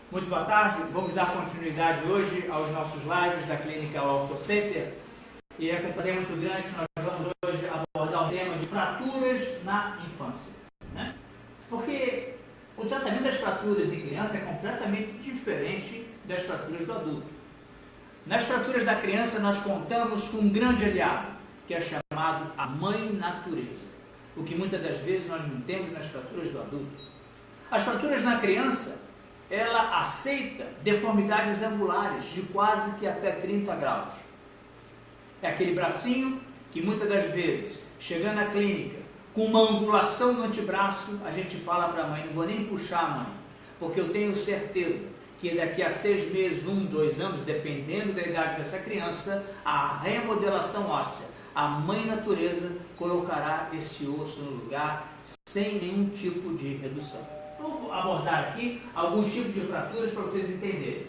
Muito boa tarde, vamos dar continuidade hoje aos nossos lives da Clínica Ortocenter. E é com prazer muito grande que nós vamos hoje abordar o tema de fraturas na infância, né? Porque o tratamento das fraturas em criança é completamente diferente das fraturas do adulto. Nas fraturas da criança nós contamos com um grande aliado, que é chamado a mãe natureza, o que muitas das vezes nós não temos nas fraturas do adulto. As fraturas na criança, ela aceita deformidades angulares de quase que até 30 graus. É aquele bracinho que muitas das vezes, chegando na clínica, com uma angulação no antebraço, a gente fala para a mãe, não vou nem puxar a mãe, porque eu tenho certeza que daqui a 6 meses, 1, 2 anos, dependendo da idade dessa criança, a remodelação óssea, a mãe natureza colocará esse osso no lugar sem nenhum tipo de redução. Vou abordar aqui alguns tipos de fraturas para vocês entenderem.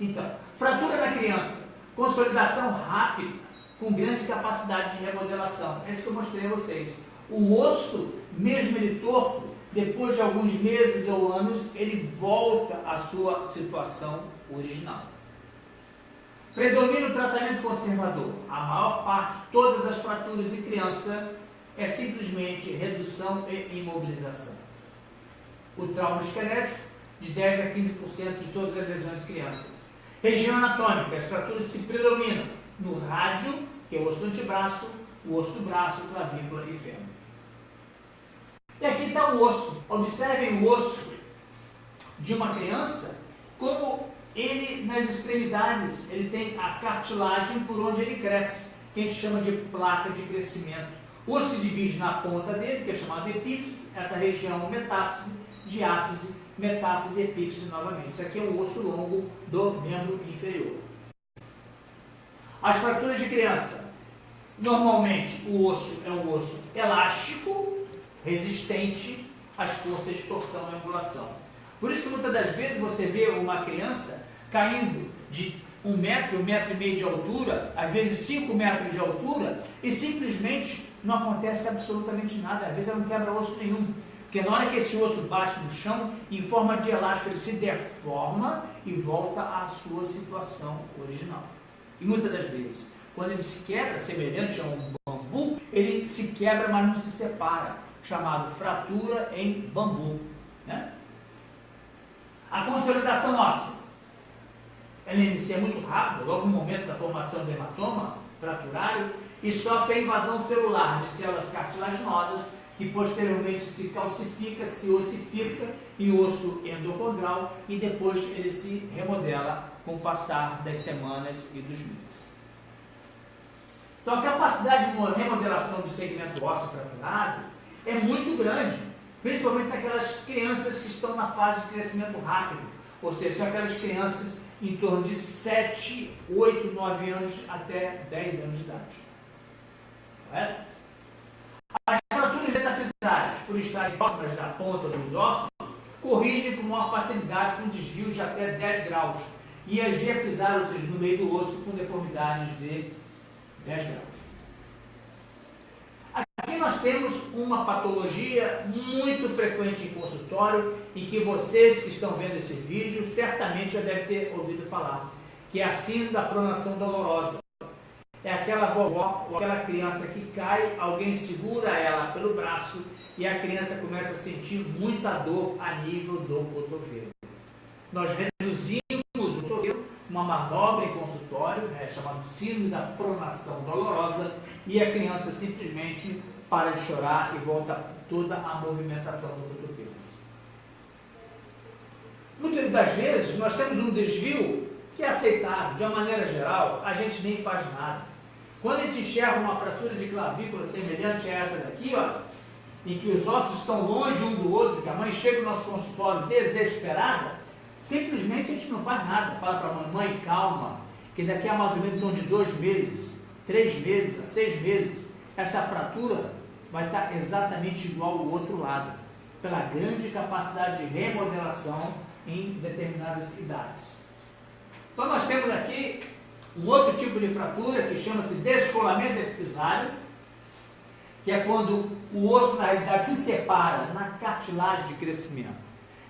Então, fratura na criança, consolidação rápida, com grande capacidade de remodelação. É isso que eu mostrei a vocês. O osso, mesmo ele torto, depois de alguns meses ou anos, ele volta à sua situação original. Predomina o tratamento conservador. A maior parte de todas as fraturas em criança é simplesmente redução e imobilização. O trauma esquelético, de 10 a 15% de todas as lesões em crianças. Região anatômica, as fraturas se predominam no rádio, que é o osso do antebraço, o osso do braço, clavícula e fêmur. E aqui está o osso. Observem o osso de uma criança, como ele, nas extremidades, ele tem a cartilagem por onde ele cresce, que a gente chama de placa de crescimento. O osso se divide na ponta dele, que é chamado de epífise, essa região metáfise, diáfise, metáfise e epífise novamente. Isso aqui é o osso longo do membro inferior. As fraturas de criança. Normalmente o osso é um osso elástico, resistente às forças de torção e angulação. Por isso que muitas das vezes você vê uma criança caindo de 1 metro, 1,5 metro de altura, às vezes 5 metros de altura, e simplesmente não acontece absolutamente nada. Às vezes ela não quebra osso nenhum. Porque na hora que esse osso bate no chão, em forma de elástico, ele se deforma e volta à sua situação original. E muitas das vezes, quando ele se quebra, semelhante a um bambu, ele se quebra, mas não se separa, chamado fratura em bambu, né? A consolidação óssea, ela inicia muito rápido, logo no momento da formação do hematoma fraturário, e sofre a invasão celular de células cartilaginosas, que posteriormente se calcifica, se ossifica em osso endocondral e depois ele se remodela com o passar das semanas e dos meses. Então a capacidade de remodelação do segmento ósseo fraturado é muito grande, principalmente naquelas crianças que estão na fase de crescimento rápido, ou seja, são aquelas crianças em torno de 7, 8, 9 anos até 10 anos de idade. Correto? As fraturas metafisárias, por estarem próximas da ponta dos ossos, corrigem com maior facilidade com desvios de até 10 graus e as diafisárias, ou seja, no meio do osso, com deformidades de 10 graus. Aqui nós temos uma patologia muito frequente em consultório e que vocês que estão vendo esse vídeo certamente já devem ter ouvido falar, que é a síndrome da pronação dolorosa. É aquela vovó ou aquela criança que cai, alguém segura ela pelo braço e a criança começa a sentir muita dor a nível do cotovelo. Nós reduzimos o cotovelo, uma manobra em consultório, chamada síndrome da pronação dolorosa, e a criança simplesmente para de chorar e volta toda a movimentação do cotovelo. Muitas das vezes nós temos um desvio que é aceitável, de uma maneira geral, a gente nem faz nada. Quando a gente enxerga uma fratura de clavícula semelhante a essa daqui, ó, em que os ossos estão longe um do outro, que a mãe chega no nosso consultório desesperada, simplesmente a gente não faz nada. Fala para a mãe, calma, que daqui a mais ou menos de 2 meses, 3 meses, a 6 meses, essa fratura vai estar exatamente igual ao outro lado, pela grande capacidade de remodelação em determinadas idades. Então nós temos aqui um outro tipo de fratura que chama-se descolamento epifisário, que é quando o osso, na realidade, se separa na cartilagem de crescimento.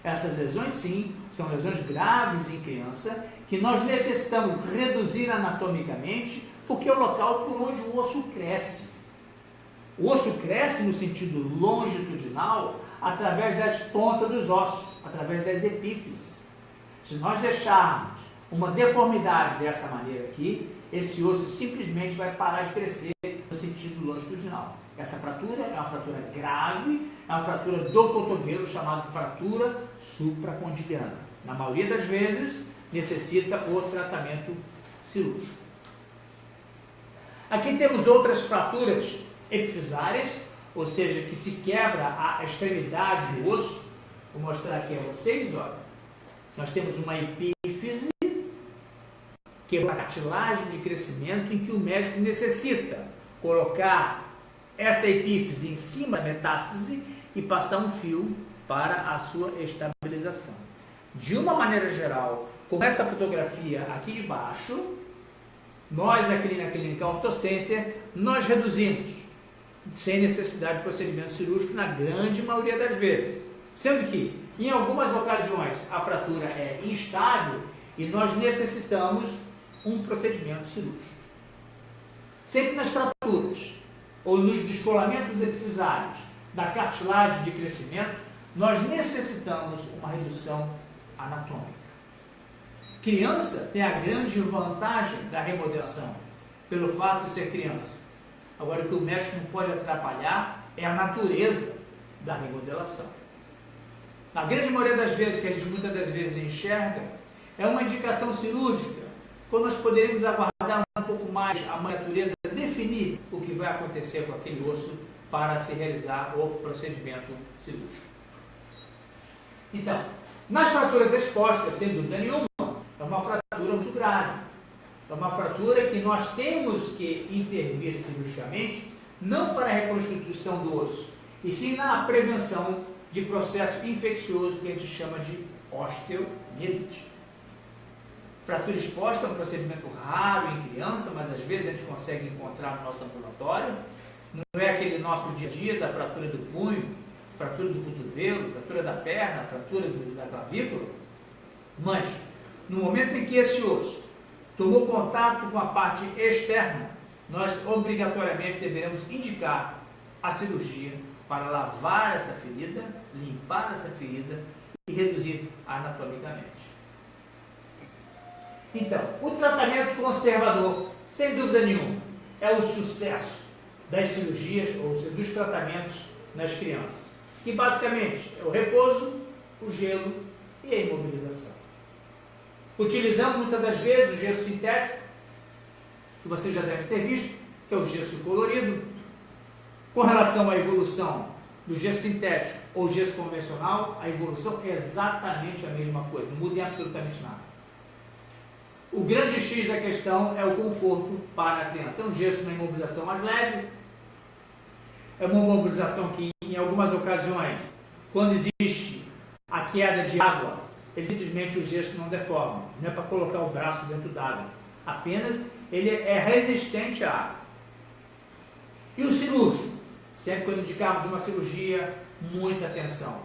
Essas lesões, sim, são lesões graves em criança, que nós necessitamos reduzir anatomicamente, porque é o local por onde o osso cresce. O osso cresce no sentido longitudinal através das pontas dos ossos, através das epífises. Se nós deixarmos uma deformidade dessa maneira aqui, esse osso simplesmente vai parar de crescer no sentido longitudinal. Essa fratura é uma fratura grave, é uma fratura do cotovelo, chamada fratura supracondyliana. Na maioria das vezes, necessita o tratamento cirúrgico. Aqui temos outras fraturas epifisárias, ou seja, que se quebra a extremidade do osso. Vou mostrar aqui a vocês, olha. Nós temos uma epífise, que é uma cartilagem de crescimento em que o médico necessita colocar essa epífise em cima da metáfise e passar um fio para a sua estabilização. De uma maneira geral, com essa fotografia aqui de baixo, nós aqui na Clínica Orthocenter, nós reduzimos sem necessidade de procedimento cirúrgico na grande maioria das vezes. Sendo que, em algumas ocasiões, a fratura é instável e nós necessitamos um procedimento cirúrgico. Sempre nas fraturas ou nos descolamentos epifisários da cartilagem de crescimento, nós necessitamos uma redução anatômica. Criança tem a grande vantagem da remodelação, pelo fato de ser criança. Agora, o que o médico não pode atrapalhar é a natureza da remodelação. Na grande maioria das vezes, que a gente muitas das vezes enxerga, é uma indicação cirúrgica, quando nós poderíamos aguardar um pouco mais a natureza definir o que vai acontecer com aquele osso para se realizar o procedimento cirúrgico. Então, nas fraturas expostas, sem dúvida nenhuma, é uma fratura muito grave. É uma fratura que nós temos que intervir cirurgicamente, não para a reconstituição do osso, e sim na prevenção de processo infeccioso que a gente chama de osteomielite. Fratura exposta é um procedimento raro em criança, mas às vezes a gente consegue encontrar no nosso ambulatório. Não é aquele nosso dia a dia da fratura do punho, fratura do cotovelo, fratura da perna, fratura da clavícula. Mas, no momento em que esse osso tomou contato com a parte externa, nós obrigatoriamente devemos indicar a cirurgia para lavar essa ferida, limpar essa ferida e reduzir anatomicamente. Então, o tratamento conservador, sem dúvida nenhuma, é o sucesso das cirurgias, ou seja, dos tratamentos nas crianças, que basicamente é o repouso, o gelo e a imobilização. Utilizando muitas das vezes o gesso sintético, que você já deve ter visto, que é o gesso colorido. Com relação à evolução do gesso sintético ou gesso convencional, a evolução é exatamente a mesma coisa, não muda em absolutamente nada. O grande X da questão é o conforto para a criança. É um gesso, uma imobilização mais leve, é uma imobilização que, em algumas ocasiões, quando existe a queda de água, simplesmente o gesso não deforma, não é para colocar o braço dentro d'água, apenas ele é resistente à água. E o cirúrgico? Sempre quando indicarmos uma cirurgia, muita atenção.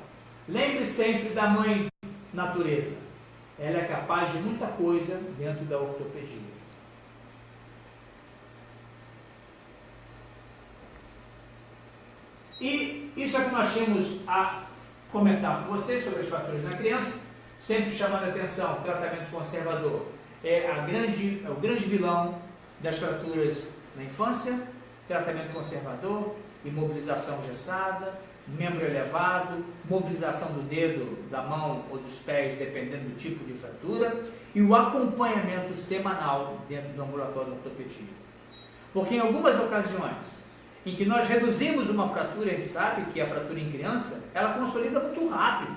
Lembre sempre da mãe natureza. Ela é capaz de muita coisa dentro da ortopedia. E isso é que nós tínhamos a comentar com vocês sobre as fraturas na criança, sempre chamando a atenção, o tratamento conservador é o grande vilão das fraturas na infância, tratamento conservador, imobilização engessada, membro elevado, mobilização do dedo, da mão ou dos pés, dependendo do tipo de fratura, e o acompanhamento semanal dentro do ambulatório de ortopedia. Porque em algumas ocasiões em que nós reduzimos uma fratura, a gente sabe que a fratura em criança, ela consolida muito rápido.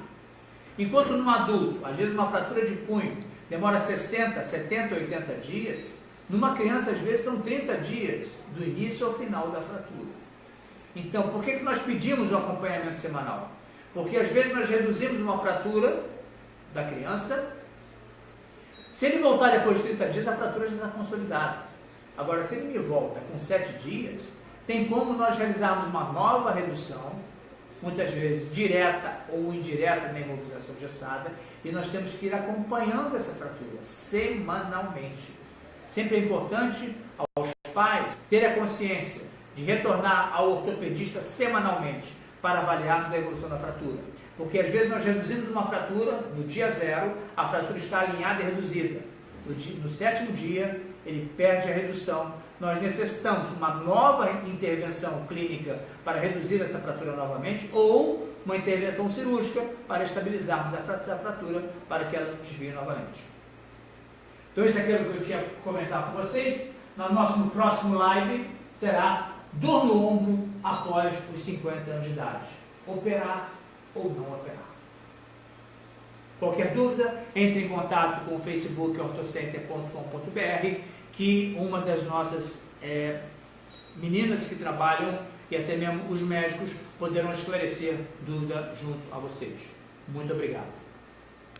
Enquanto num adulto, às vezes uma fratura de punho demora 60, 70, 80 dias, numa criança às vezes são 30 dias do início ao final da fratura. Então, por que nós pedimos o acompanhamento semanal? Porque às vezes nós reduzimos uma fratura da criança, se ele voltar depois de 30 dias, a fratura já está consolidada. Agora, se ele me volta com 7 dias, tem como nós realizarmos uma nova redução muitas vezes direta ou indireta na imobilização engessada, e nós temos que ir acompanhando essa fratura semanalmente. Sempre é importante aos pais ter a consciência de retornar ao ortopedista semanalmente para avaliarmos a evolução da fratura. Porque às vezes nós reduzimos uma fratura no dia 0, a fratura está alinhada e reduzida. No 7º dia, ele perde a redução. Nós necessitamos uma nova intervenção clínica para reduzir essa fratura novamente, ou uma intervenção cirúrgica para estabilizarmos essa fratura para que ela desvie novamente. Então isso é aquilo que eu tinha que comentar com vocês. No nosso próximo live será dor no ombro após os 50 anos de idade. Operar ou não operar. Qualquer dúvida, entre em contato com o Facebook ortocenter.com.br, que uma das nossas meninas que trabalham e até mesmo os médicos poderão esclarecer dúvida junto a vocês. Muito obrigado.